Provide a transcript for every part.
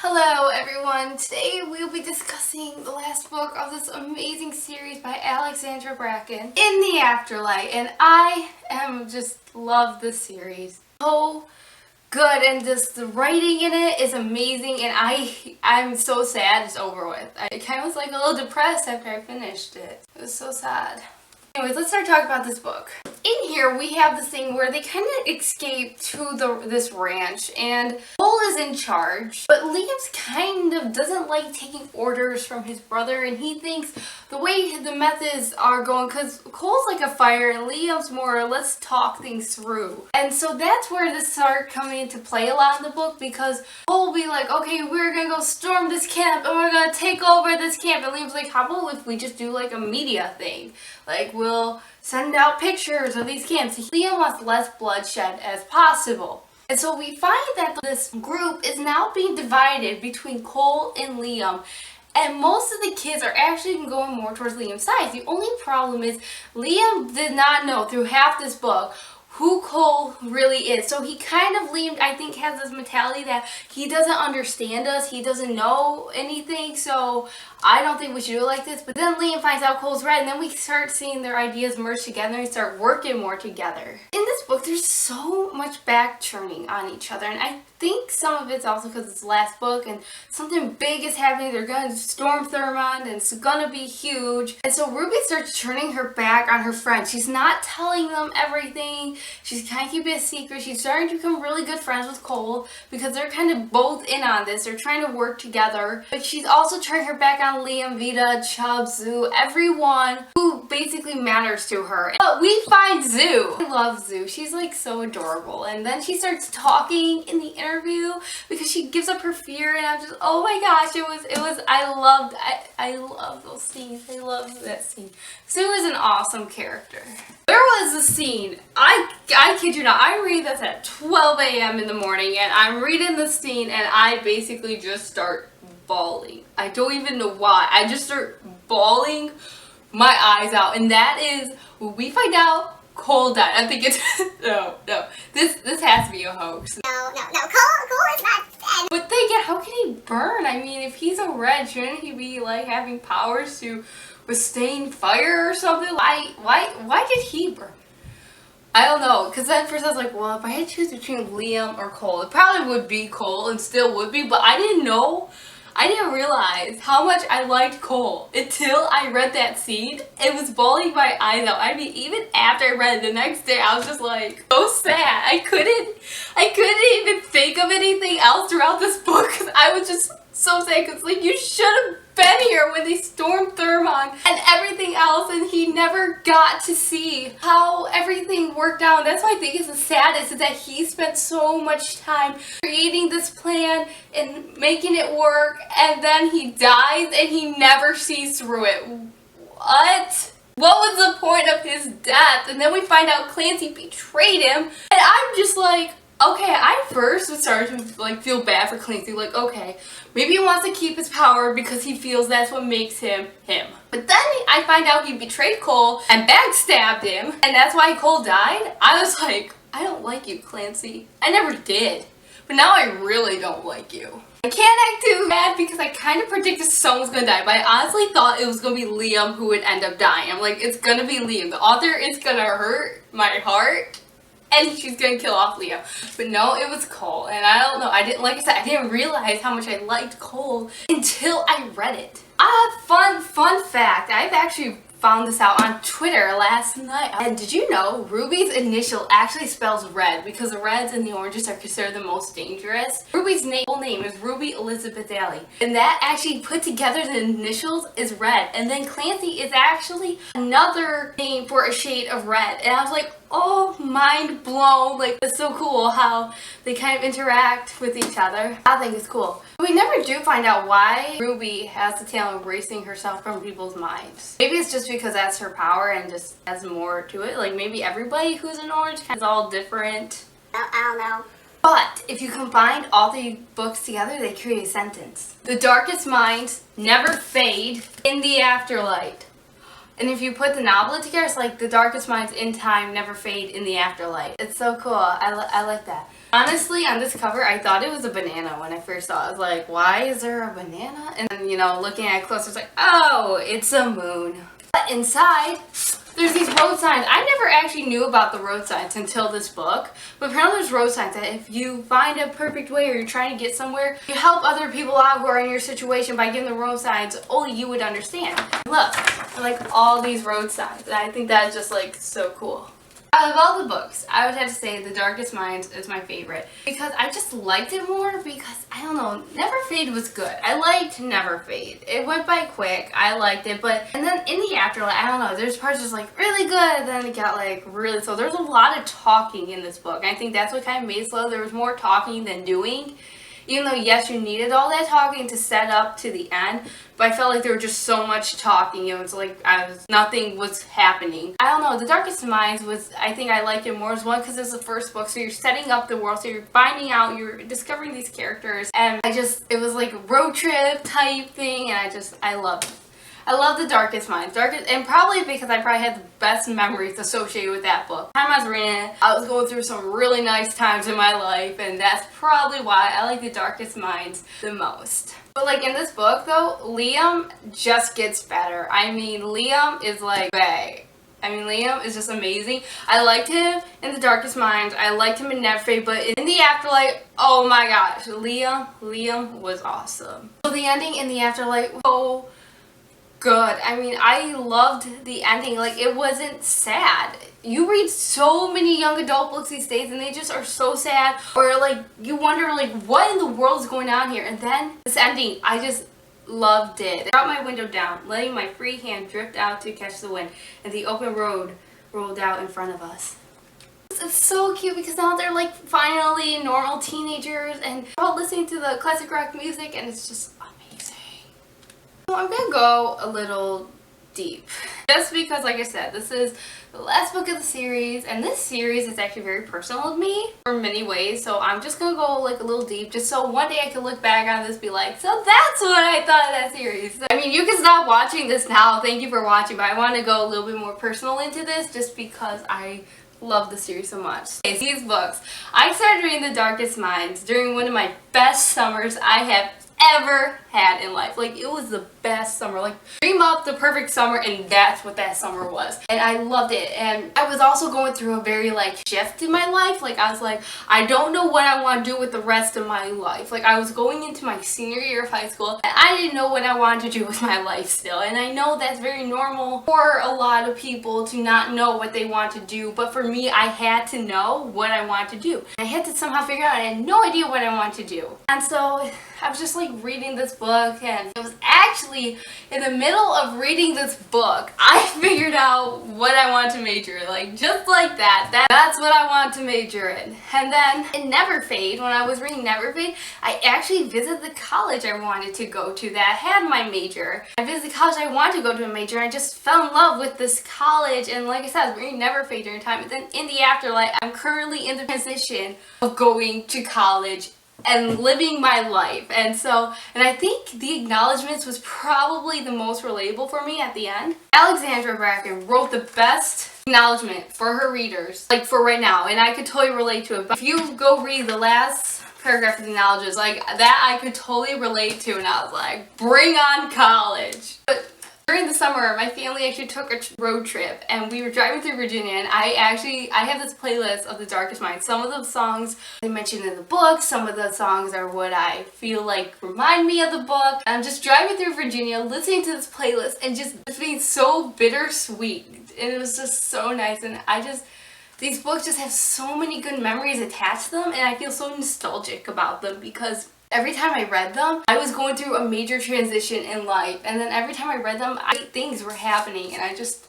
Hello everyone, today we will be discussing the last book of this amazing series by Alexandra Bracken, In the Afterlight, and I just love this series. So good, and just the writing in it is amazing, and I'm so sad it's over with. I kind of was like a little depressed after I finished it. It was so sad. Anyways, let's start talking about this book. In here, we have this thing where they kind of escape to this ranch, and Cole is in charge, but Liam's kind of doesn't like taking orders from his brother, and he thinks the way the methods are going, because Cole's like a fighter, and Liam's more, let's talk things through. And so that's where this starts coming into play a lot in the book, because Cole will be like, okay, we're gonna go storm this camp, and we're gonna take over this camp, and Liam's like, how about if we just do like a media thing? Like, we'll send out pictures of these camps. Liam wants less bloodshed as possible. And so we find that this group is now being divided between Cole and Liam. And most of the kids are actually going more towards Liam's side. The only problem is Liam did not know through half this book who Cole really is. So he kind of, Liam, I think, has this mentality that he doesn't understand us. He doesn't know anything. So I don't think we should do it like this. But then Liam finds out Cole's right, and then we start seeing their ideas merge together and start working more together. In this book, there's so much back churning on each other, and I think some of it's also because it's the last book and something big is happening. They're going to storm Thurmond, and it's going to be huge. And so Ruby starts turning her back on her friends. She's not telling them everything. She's kind of keeping it a secret. She's starting to become really good friends with Cole because they're kind of both in on this. They're trying to work together. But she's also turning her back on Liam, Vita, Chubb, Zoo, everyone who basically matters to her. But we find Zoo. I love Zoo. She's like so adorable. And then she starts talking in the interview because she gives up her fear, and I'm just, oh my gosh, I love those scenes. I love that scene. Zoo is an awesome character. There was a scene, I kid you not, I read this at 12 a.m. in the morning, and I'm reading this scene, and I basically just start bawling. I don't even know why. I just start bawling my eyes out, and that is when we find out Cole died. I think it's no. This has to be a hoax. No. Cole is not dead. But then again, how can he burn? I mean, if he's a red, shouldn't he be like having powers to withstand fire or something? Why did he burn? I don't know, because then first I was like, well, if I had to choose between Liam or Cole, it probably would be Cole, and still would be, but I didn't realize how much I liked Cole until I read that scene. It was bawling my eyes out. I mean, even after I read it the next day, I was just like, so sad. I couldn't even think of anything else throughout this book because I was just so sad, because like, you should have been here when they stormed Thurmond and everything else, and he never got to see how everything worked out. That's why I think it's the saddest, is that he spent so much time creating this plan and making it work, and then he dies and he never sees through it. What was the point of his death? And then we find out Clancy betrayed him, and I'm just like, okay, I first was starting to like feel bad for Clancy, like, okay, maybe he wants to keep his power because he feels that's what makes him him. But then I find out he betrayed Cole and backstabbed him, and that's why Cole died. I was like, I don't like you, Clancy. I never did, but now I really don't like you. I can't act too bad because I kind of predicted someone was gonna die, but I honestly thought it was gonna be Liam who would end up dying. I'm like, it's gonna be Liam. The author is gonna hurt my heart, and she's gonna kill off Liam. But no, it was Cole. And I don't know, I didn't realize how much I liked Cole until I read it. Fun fact, I've actually found this out on Twitter last night. And did you know Ruby's initial actually spells red, because the reds and the oranges are considered the most dangerous? Ruby's full name is Ruby Elizabeth Daly, and that actually put together the initials is red. And then Clancy is actually another name for a shade of red. And I was like, oh, mind blown. Like, it's so cool how they kind of interact with each other. I think it's cool. We never do find out why Ruby has the talent of erasing herself from people's minds. Maybe it's just because that's her power and just has more to it. Like, maybe everybody who's an orange is all different. I don't know. But if you combine all the books together, they create a sentence. The darkest minds never fade in the afterlight. And if you put the novel together, it's like the darkest minds in time never fade in the afterlight. It's so cool. I like that. Honestly, on this cover, I thought it was a banana when I first saw it. I was like, why is there a banana? And then, you know, looking at it closer, it's like, oh, it's a moon. But inside, there's these road signs. I never actually knew about the road signs until this book. But apparently there's road signs that if you find a perfect way or you're trying to get somewhere, you help other people out who are in your situation by giving the road signs only you would understand. Look, I like all these road signs. And I think that's just like so cool. Out of all the books, I would have to say The Darkest Minds is my favorite because I just liked it more because, I don't know, Never Fade was good. I liked Never Fade. It went by quick. I liked it, and then in the Afterlight, I don't know, there's parts just like really good, then it got like really slow. There's a lot of talking in this book. I think that's what kind of made it slow. There was more talking than doing. Even though, yes, you needed all that talking to set up to the end, but I felt like there was just so much talking. It was like nothing was happening. I don't know, The Darkest Minds was, I think I liked it more as one because it was the first book, so you're setting up the world, so you're finding out, you're discovering these characters, and it was like a road trip type thing, and I loved it. I love The Darkest Minds. And probably because I probably had the best memories associated with that book. The time I was reading it, I was going through some really nice times in my life, and that's probably why I like The Darkest Minds the most. But like in this book though, Liam just gets better. I mean, Liam is like bae. I mean, Liam is just amazing. I liked him in The Darkest Minds. I liked him in Never Fade, but in The Afterlight, oh my gosh, Liam was awesome. So the ending in The Afterlight, oh, good. I mean, I loved the ending. Like, it wasn't sad. You read so many young adult books these days and they just are so sad, or like you wonder like what in the world is going on here, and then this ending, I just loved it. I brought my window down, letting my free hand drift out to catch the wind, and the open road rolled out in front of us. It's so cute because now they're like finally normal teenagers and they're all listening to the classic rock music, and it's just amazing. So I'm gonna go a little deep just because, like I said, this is the last book of the series, and this series is actually very personal to me for many ways, so I'm just gonna go like a little deep just so one day I can look back on this and be like, so that's what I thought of that series. I mean, you can stop watching this now, thank you for watching, but I want to go a little bit more personal into this just because I love the series so much. Okay, these books. I started reading The Darkest Minds during one of my best summers I have ever had in life. Like, it was the best summer. Like, dream up the perfect summer, and that's what that summer was. And I loved it. And I was also going through a very like shift in my life. Like, I was like, I don't know what I want to do with the rest of my life. Like, I was going into my senior year of high school and I didn't know what I wanted to do with my life still. And I know that's very normal for a lot of people to not know what they want to do, but for me, I had to know what I wanted to do. I had to somehow figure out. I had no idea what I wanted to do. And so I was just like reading this book, and it was actually in the middle of reading this book I figured out what I want to major in. Like, just like that. That's what I want to major in. And then in Never Fade, when I was reading Never Fade, I actually visited the college I wanted to go to that had my major. I visited the college I wanted to go to a major, and I just fell in love with this college, and like I said, I was reading Never Fade during time. And then in The Afterlight, I'm currently in the transition of going to college and living my life, and I think the acknowledgments was probably the most relatable for me at the end. Alexandra Bracken wrote the best acknowledgement for her readers, like for right now, and I could totally relate to it. But if you go read the last paragraph of the acknowledgments, like that I could totally relate to, and I was like, bring on college. But during the summer, my family actually took a road trip, and we were driving through Virginia, and I have this playlist of The Darkest Minds. Some of the songs they mentioned in the book, some of the songs are what I feel like remind me of the book. I'm just driving through Virginia, listening to this playlist, and just being so bittersweet, and it was just so nice, and these books just have so many good memories attached to them, and I feel so nostalgic about them because every time I read them, I was going through a major transition in life, and then every time I read them, great things were happening, and I just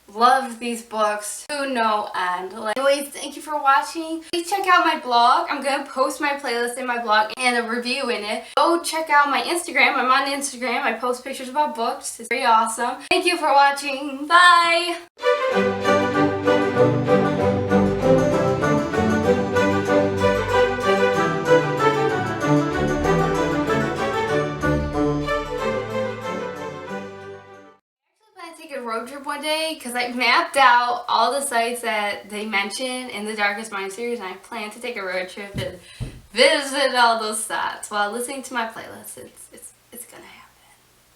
love these books to no end. Anyways, thank you for watching. Please check out my blog. I'm going to post my playlist in my blog and a review in it. Go check out my Instagram. I'm on Instagram. I post pictures about books. It's very awesome. Thank you for watching. Bye! Take a road road trip one day because I mapped out all the sites that they mention in the Darkest Mind series, and I plan to take a road trip and visit all those spots while listening to my playlist. It's